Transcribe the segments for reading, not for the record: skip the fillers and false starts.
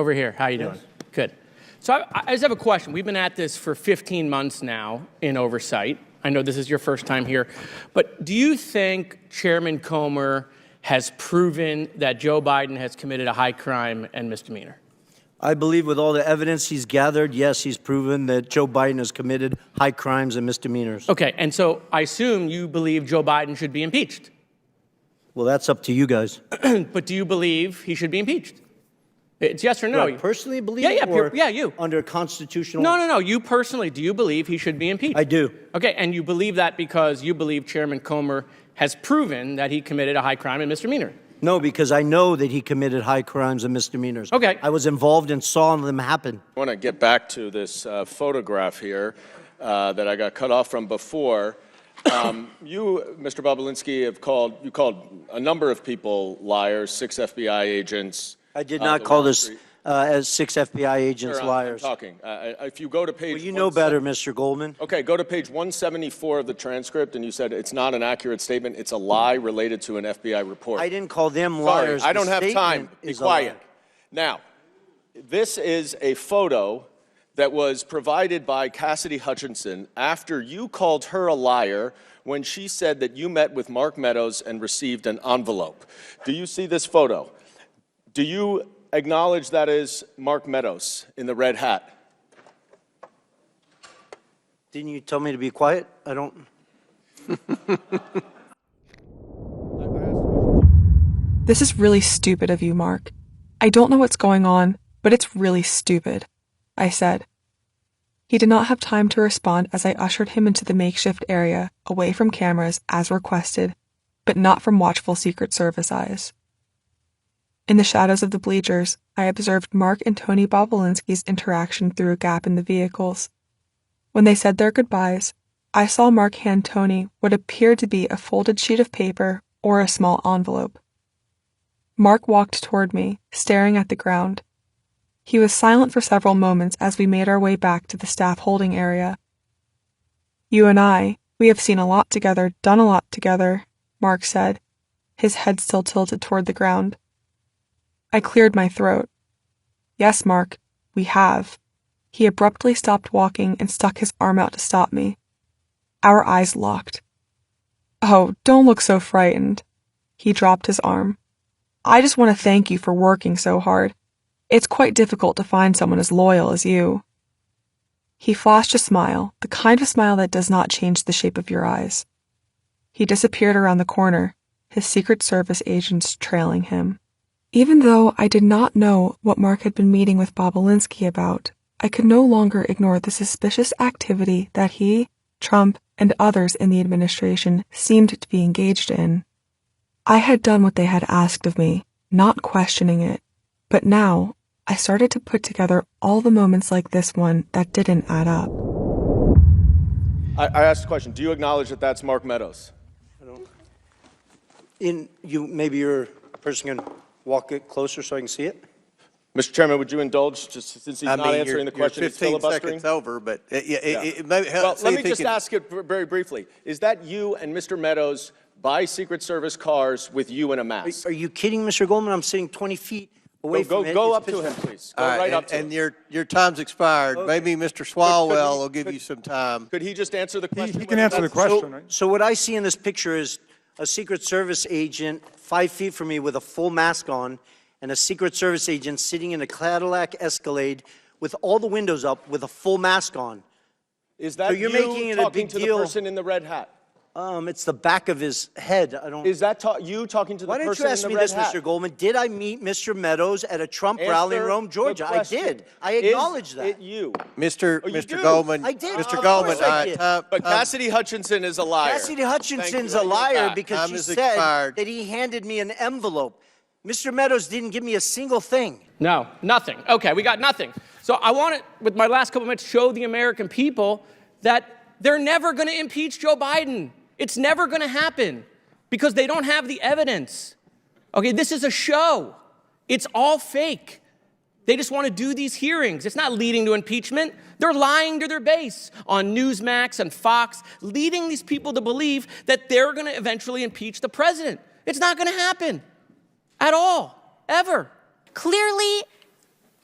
Over here. How you doing? Good. So I just have a question. We've been at this for 15 months now in oversight. I know this is your first time here. But do you think Chairman Comer has proven that Joe Biden has committed a high crime and misdemeanor? I believe with all the evidence he's gathered, yes, he's proven that Joe Biden has committed high crimes and misdemeanors. Okay, and so I assume you believe Joe Biden should be impeached. Well, that's up to you guys. But do you believe he should be impeached? It's yes or no. Do I personally believe you. Under constitutional... No. You personally, do you believe he should be impeached? I do. Okay, and you believe that because you believe Chairman Comer has proven that he committed a high crime and misdemeanor? No, because I know that he committed high crimes and misdemeanors. Okay. I was involved and saw them happen. I want to get back to this photograph here that I got cut off from before. You, Mr. Bobulinski, called a number of people liars, 6 FBI agents. I did not call this as 6 FBI agents Sure, liars. I'm talking. If you go to page... Well, you know better, Mr. Goldman. Okay, go to page 174 of the transcript, and you said it's not an accurate statement. It's a lie related to an FBI report. I didn't call them Sorry, liars. I don't The have time. statement Be is a quiet. lie. Now, this is a photo that was provided by Cassidy Hutchinson after you called her a liar when she said that you met with Mark Meadows and received an envelope. Do you see this photo? Do you acknowledge that is Mark Meadows in the red hat? Didn't you tell me to be quiet? I don't... This is really stupid of you, Mark. I don't know what's going on, but it's really stupid, I said. He did not have time to respond as I ushered him into the makeshift area, away from cameras as requested, but not from watchful Secret Service eyes. In the shadows of the bleachers, I observed Mark and Tony Bobulinski's interaction through a gap in the vehicles. When they said their goodbyes, I saw Mark hand Tony what appeared to be a folded sheet of paper or a small envelope. Mark walked toward me, staring at the ground. He was silent for several moments as we made our way back to the staff holding area. You and we have seen a lot together, done a lot together, Mark said, his head still tilted toward the ground. I cleared my throat. Yes, Mark, we have. He abruptly stopped walking and stuck his arm out to stop me. Our eyes locked. Oh, don't look so frightened. He dropped his arm. I just want to thank you for working so hard. It's quite difficult to find someone as loyal as you. He flashed a smile, the kind of smile that does not change the shape of your eyes. He disappeared around the corner, his Secret Service agents trailing him. Even though I did not know what Mark had been meeting with Bobulinski about, I could no longer ignore the suspicious activity that he, Trump, and others in the administration seemed to be engaged in. I had done what they had asked of me, not questioning it, but now I started to put together all the moments like this one that didn't add up. I asked a question. Do you acknowledge that that's Mark Meadows? I don't... Maybe your person can walk it closer so I can see it? Mr. Chairman, would you indulge, just since he's not answering the question, you're 15 seconds over, but it may help. Well, let me just ask it very briefly. Is that you and Mr. Meadows buy Secret Service cars with you in a mask? Are you kidding, Mr. Goldman? I'm sitting 20 feet away from it. Go up to him, please. Go right up to him. And your time's expired. Okay. Maybe Mr. Swalwell will give you some time. Could he just answer the question? He can answer the question, right? So what I see in this picture is a Secret Service agent 5 feet from me with a full mask on, and a Secret Service agent sitting in a Cadillac Escalade with all the windows up with a full mask on. Is that so you're making it a big to deal. The person in the red hat? It's the back of his head. I don't. Is that you talking to the person in the red hat? Why don't you ask me this, Mr. Goldman? Did I meet Mr. Meadows at a Trump rally in Rome, Georgia? I did. I acknowledge that. Is it you? Mr. Goldman. I did. Mr. Goldman. But Cassidy Hutchinson is a liar. Cassidy Hutchinson's a liar because she said that he handed me an envelope. Mr. Meadows didn't give me a single thing. No, nothing. Okay, we got nothing. So I want to, with my last couple minutes, show the American people that they're never going to impeach Joe Biden. It's never going to happen because they don't have the evidence. Okay, this is a show. It's all fake. They just want to do these hearings. It's not leading to impeachment. They're lying to their base on Newsmax and Fox, leading these people to believe that they're going to eventually impeach the president. It's not going to happen at all, ever. Clearly,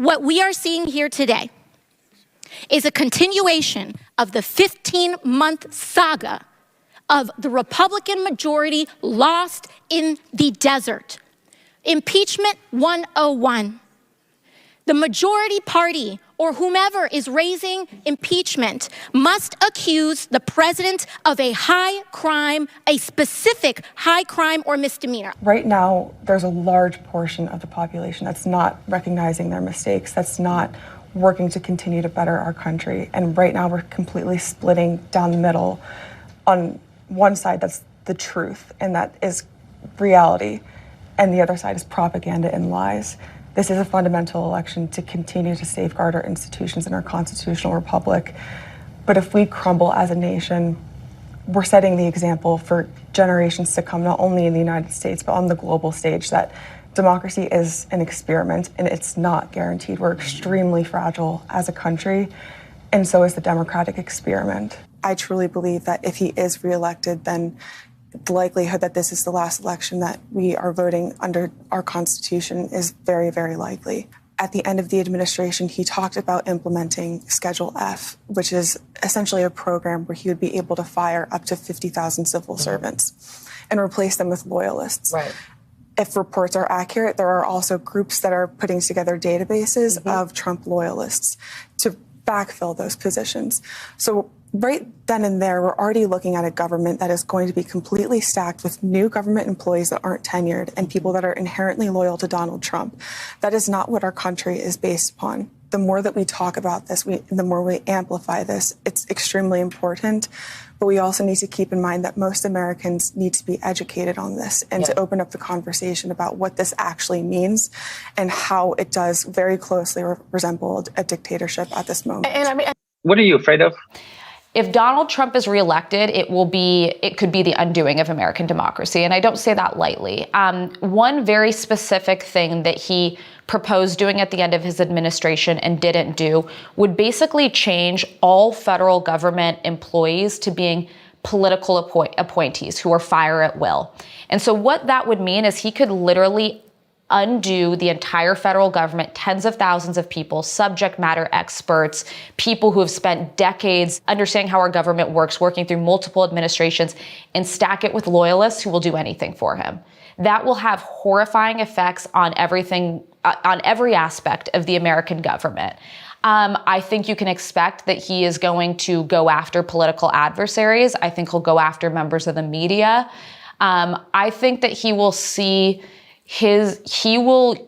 What we are seeing here today is a continuation of the 15-month saga of the Republican majority lost in the desert. Impeachment 101. The majority party, or whomever is raising impeachment, must accuse the president of a high crime, a specific high crime or misdemeanor. Right now, there's a large portion of the population that's not recognizing their mistakes, that's not working to continue to better our country. And right now, we're completely splitting down the middle. On one side, that's the truth, and that is reality, and the other side is propaganda and lies. This is a fundamental election to continue to safeguard our institutions and our constitutional republic. But if we crumble as a nation, we're setting the example for generations to come, not only in the United States, but on the global stage, that democracy is an experiment and it's not guaranteed. We're extremely fragile as a country, and so is the democratic experiment. I truly believe that if he is reelected, then the likelihood that this is the last election that we are voting under our Constitution is very, very likely. At the end of the administration, he talked about implementing Schedule F, which is essentially a program where he would be able to fire up to 50,000 civil servants and replace them with loyalists. Right. If reports are accurate, there are also groups that are putting together databases of Trump loyalists to backfill those positions. So right then and there, we're already looking at a government that is going to be completely stacked with new government employees that aren't tenured and people that are inherently loyal to Donald Trump. That is not what our country is based upon. The more that we talk about this, the more we amplify this, it's extremely important. But we also need to keep in mind that most Americans need to be educated on this and to open up the conversation about what this actually means and how it does very closely resemble a dictatorship at this moment. And I mean, what are you afraid of? If Donald Trump is reelected, it could be the undoing of American democracy. And I don't say that lightly. One very specific thing that he proposed doing at the end of his administration and didn't do would basically change all federal government employees to being political appointees who are fire at will. And so what that would mean is he could literally undo the entire federal government, tens of thousands of people, subject matter experts, people who have spent decades understanding how our government works, working through multiple administrations, and stack it with loyalists who will do anything for him. That will have horrifying effects on everything, on every aspect of the American government. I think you can expect that he is going to go after political adversaries. I think he'll go after members of the media. I think that he will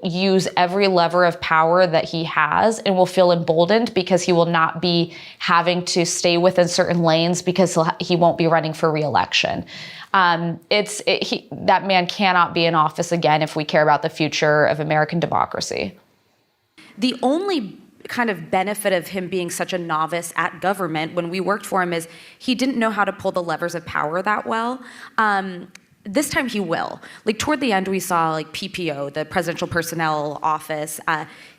use every lever of power that he has and will feel emboldened because he will not be having to stay within certain lanes because he won't be running for re-election. That man cannot be in office again if we care about the future of American democracy. The only kind of benefit of him being such a novice at government when we worked for him is he didn't know how to pull the levers of power that well. This time he will. Like toward the end, we saw like PPO, the Presidential Personnel Office.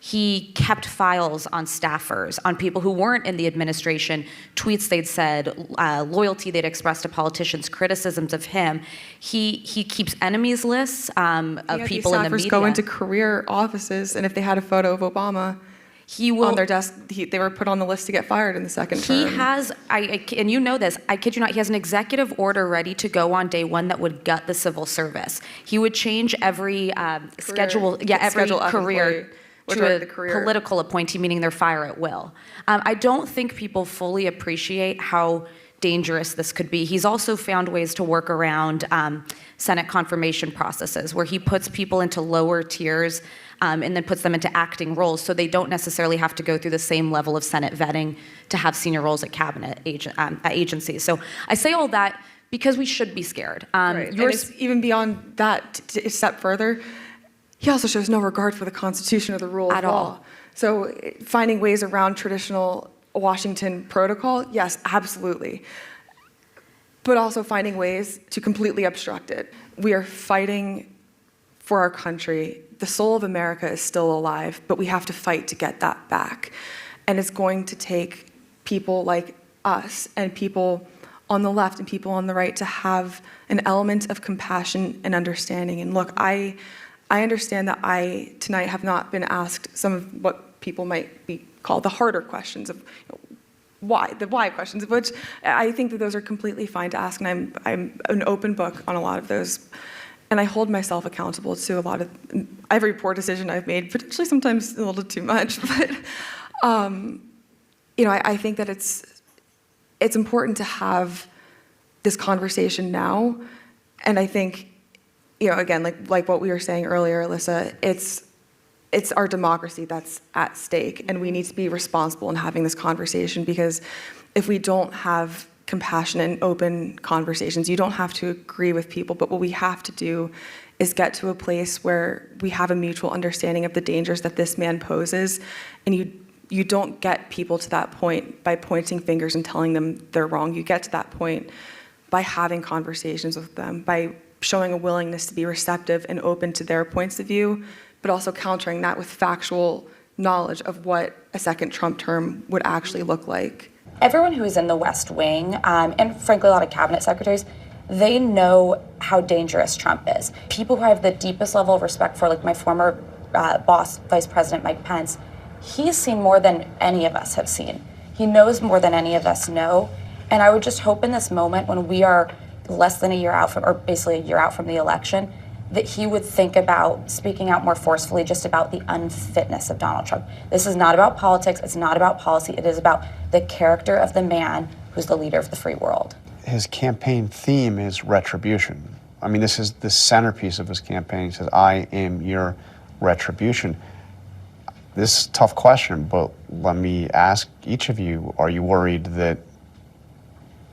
He kept files on staffers, on people who weren't in the administration, tweets they'd said, loyalty they'd expressed to politicians, criticisms of him. He keeps enemies lists of people in the media. Staffers go into career offices, and if they had a photo of Obama on their desk, they were put on the list to get fired in the second term. He has, and you know this, I kid you not, he has an executive order ready to go on day one that would gut the civil service. He would change every schedule career to a political appointee, meaning they're fire at will. I don't think people fully appreciate how dangerous this could be. He's also found ways to work around Senate confirmation processes where he puts people into lower tiers and then puts them into acting roles so they don't necessarily have to go through the same level of Senate vetting to have senior roles at cabinet agencies. So I say all that because we should be scared. Right. And it's even beyond that, a step further, he also shows no regard for the Constitution or the rule of law. So finding ways around traditional Washington protocol, yes, absolutely. But also finding ways to completely obstruct it. We are fighting for our country. The soul of America is still alive, but we have to fight to get that back. And it's going to take people like us and people on the left and people on the right to have an element of compassion and understanding. And look, I understand that I tonight have not been asked some of what people might be called the harder questions of the why questions, which I think that those are completely fine to ask, and I'm an open book on a lot of those. And I hold myself accountable to a lot of every poor decision I've made, potentially sometimes a little too much. But I think that it's important to have this conversation now. And I think, again, like what we were saying earlier, Alyssa, it's our democracy that's at stake, and we need to be responsible in having this conversation, because if we don't have compassionate and open conversations, you don't have to agree with people, but what we have to do is get to a place where we have a mutual understanding of the dangers that this man poses, and you don't get people to that point by pointing fingers and telling them they're wrong. You get to that point by having conversations with them, by showing a willingness to be receptive and open to their points of view, but also countering that with factual knowledge of what a second Trump term would actually look like. Everyone who is in the West Wing, and frankly a lot of cabinet secretaries, they know how dangerous Trump is. People who I have the deepest level of respect for, like my former boss, Vice President Mike Pence, he's seen more than any of us have seen. He knows more than any of us know. And I would just hope in this moment, when we are less than a year out from, or basically a year out from the election, that he would think about speaking out more forcefully just about the unfitness of Donald Trump. This is not about politics, it's not about policy, it is about the character of the man who's the leader of the free world. His campaign theme is retribution. I mean, this is the centerpiece of his campaign. He says, I am your retribution. This is a tough question, but let me ask each of you, are you worried that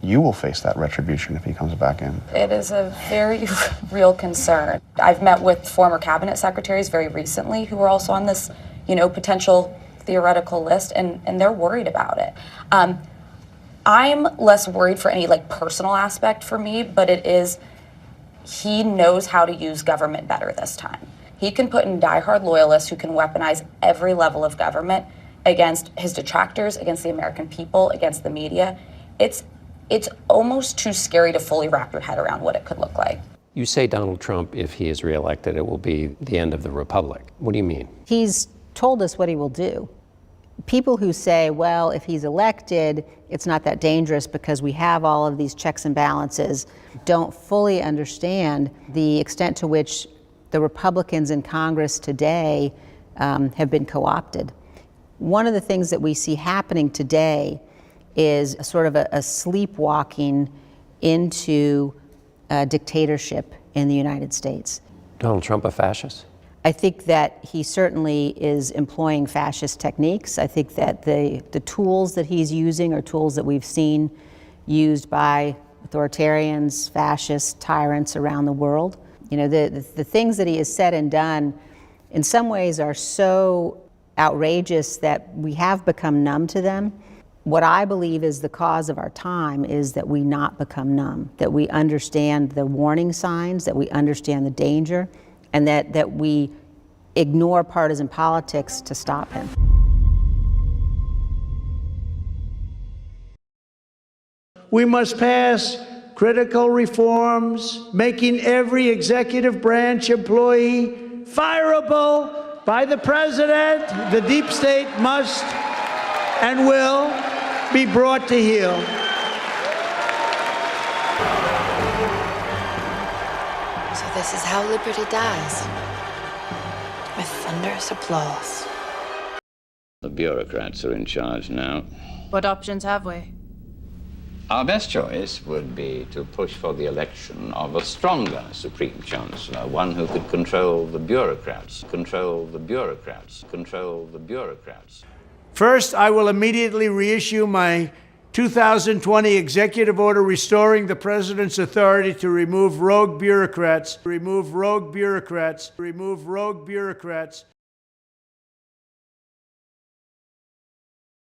you will face that retribution if he comes back in? It is a very real concern. I've met with former cabinet secretaries very recently who are also on this, potential theoretical list, and they're worried about it. I'm less worried for any personal aspect for me, but it is, he knows how to use government better this time. He can put in diehard loyalists who can weaponize every level of government against his detractors, against the American people, against the media. It's almost too scary to fully wrap your head around what it could look like. You say Donald Trump, if he is reelected, it will be the end of the republic. What do you mean? He's told us what he will do. People who say, well, if he's elected, it's not that dangerous because we have all of these checks and balances, don't fully understand the extent to which the Republicans in Congress today have been co-opted. One of the things that we see happening today is a sort of a sleepwalking into dictatorship in the United States. Donald Trump a fascist? I think that he certainly is employing fascist techniques. I think that the tools that he's using are tools that we've seen used by authoritarians, fascists, tyrants around the world. The things that he has said and done in some ways are so outrageous that we have become numb to them. What I believe is the cause of our time is that we not become numb, that we understand the warning signs, that we understand the danger, and that we ignore partisan politics to stop him. We must pass critical reforms, making every executive branch employee fireable by the president. The deep state must and will be brought to heel. So this is how liberty dies, with thunderous applause. The bureaucrats are in charge now. What options have we? Our best choice would be to push for the election of a stronger Supreme Chancellor, one who could control the bureaucrats, control the bureaucrats, control the bureaucrats. First, I will immediately reissue my 2020 executive order restoring the president's authority to remove rogue bureaucrats,